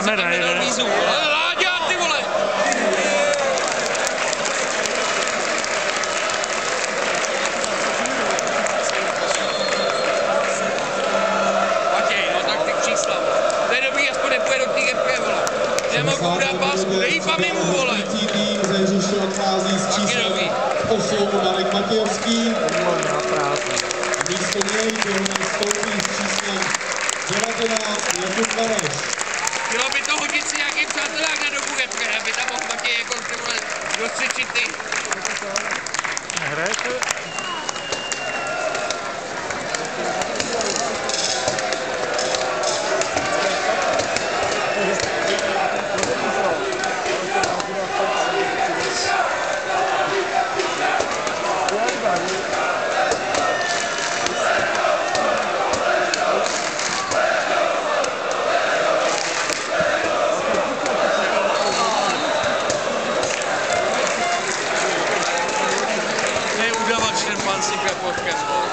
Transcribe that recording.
kamera jede. Láďa, ty vole! Matěj, no tak ty čísla. To je dobrý, aspoň nepůjde do té GP, vole. Nemohu dát pásku, nejpam mu, vole. Hřiště odchází s číslem 8 Marek Matějovský. Místo něj nastoupí s číslem 19 Jakub Mareš. Mělo by to hodit si nějakým přátelák na dobu GP, aby tam mohl Matěj jako ty vole dostřečit ty. Nehrajete? To je udavač ten pan si Klepotkem.